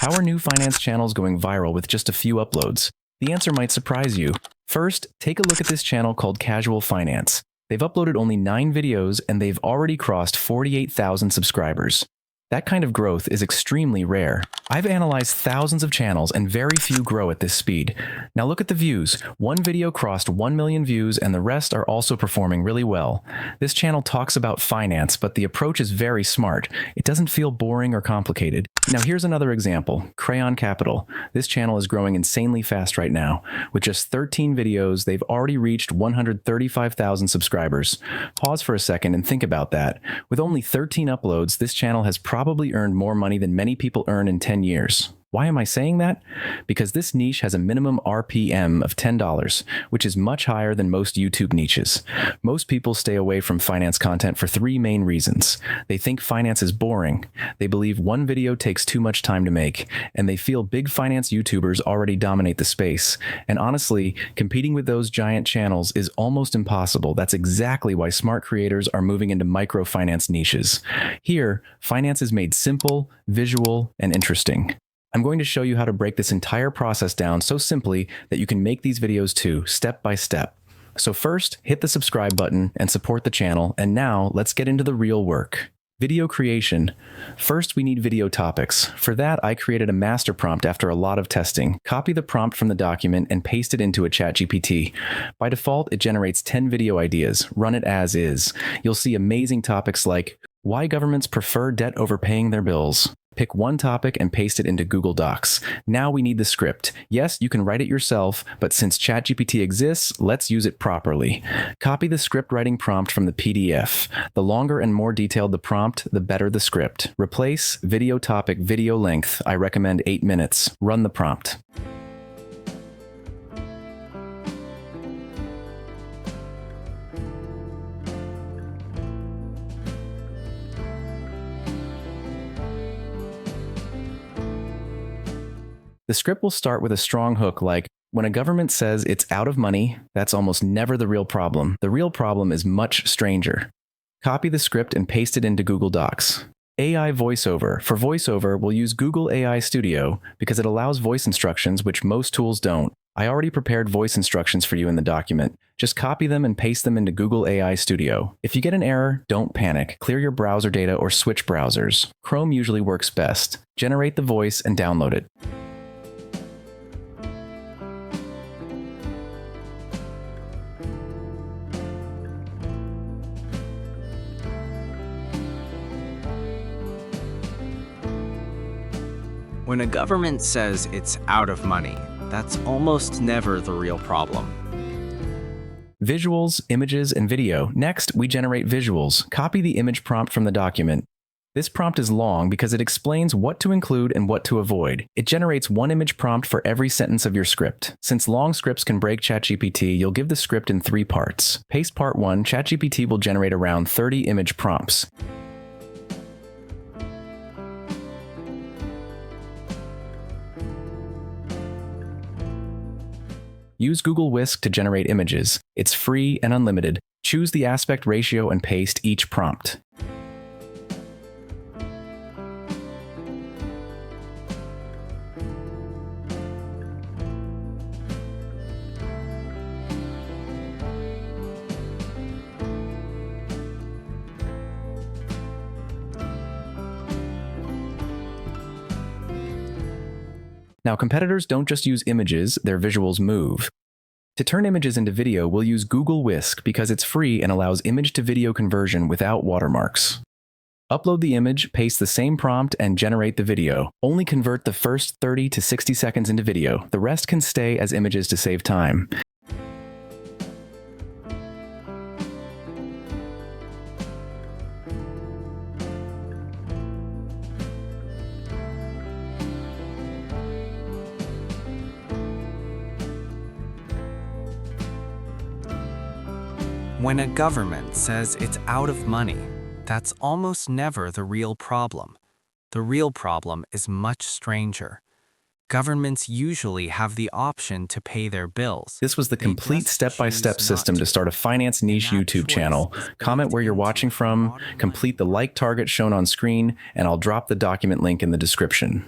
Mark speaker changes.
Speaker 1: How are new finance channels going viral with just a few uploads? The answer might surprise you. First, take a look at this channel called Casual Finance. They've uploaded only 9 videos and they've already crossed 48,000 subscribers. That kind of growth is extremely rare. I've analyzed thousands of channels and very few grow at this speed. Now look at the views. One video crossed 1 million views and the rest are also performing really well. This channel talks about finance, but the approach is very smart. It doesn't feel boring or complicated. Now here's another example, Crayon Capital. This channel is growing insanely fast right now. With just 13 videos, they've already reached 135,000 subscribers. Pause for a second and think about that. With only 13 uploads, this channel has probably earned more money than many people earn in 10 years. Why am I saying that? Because this niche has a minimum RPM of $10, which is much higher than most YouTube niches. Most people stay away from finance content for 3 main reasons. They think finance is boring, they believe one video takes too much time to make, and they feel big finance YouTubers already dominate the space. And honestly, competing with those giant channels is almost impossible. That's exactly why smart creators are moving into microfinance niches. Here, finance is made simple, visual, and interesting. I'm going to show you how to break this entire process down so simply that you can make these videos too, step by step. So first, hit the subscribe button and support the channel, and now let's get into the real work. Video creation. First, we need video topics. For that, I created a master prompt after a lot of testing. Copy the prompt from the document and paste it into a ChatGPT. By default, it generates 10 video ideas. Run it as is. You'll see amazing topics like why governments prefer debt over paying their bills. Pick one topic and paste it into Google Docs. Now we need the script. Yes, you can write it yourself, but since ChatGPT exists, let's use it properly. Copy the script writing prompt from the PDF. The longer and more detailed the prompt, the better the script. Replace video topic video length. I recommend 8 minutes. Run the prompt. The script will start with a strong hook like, when a government says it's out of money, that's almost never the real problem. The real problem is much stranger. Copy the script and paste it into Google Docs. AI voiceover. For voiceover, we'll use Google AI Studio because it allows voice instructions, which most tools don't. I already prepared voice instructions for you in the document. Just copy them and paste them into Google AI Studio. If you get an error, don't panic. Clear your browser data or switch browsers. Chrome usually works best. Generate the voice and download it.
Speaker 2: When a government says it's out of money, that's almost never the real problem.
Speaker 1: Visuals, images, and video. Next, we generate visuals. Copy the image prompt from the document. This prompt is long because it explains what to include and what to avoid. It generates one image prompt for every sentence of your script. Since long scripts can break ChatGPT, you'll give the script in 3 parts. Paste part 1, ChatGPT will generate around 30 image prompts. Use Google Whisk to generate images. It's free and unlimited. Choose the aspect ratio and paste each prompt. Now, competitors don't just use images, their visuals move. To turn images into video, we'll use Google Whisk because it's free and allows image-to-video conversion without watermarks. Upload the image, paste the same prompt, and generate the video. Only convert the first 30 to 60 seconds into video. The rest can stay as images to save time.
Speaker 2: When a government says it's out of money, that's almost never the real problem. The real problem is much stranger. Governments usually have the option to pay their bills.
Speaker 1: This was the complete step-by-step system to start a finance niche YouTube channel. Comment where you're watching from, complete the like target shown on screen, and I'll drop the document link in the description.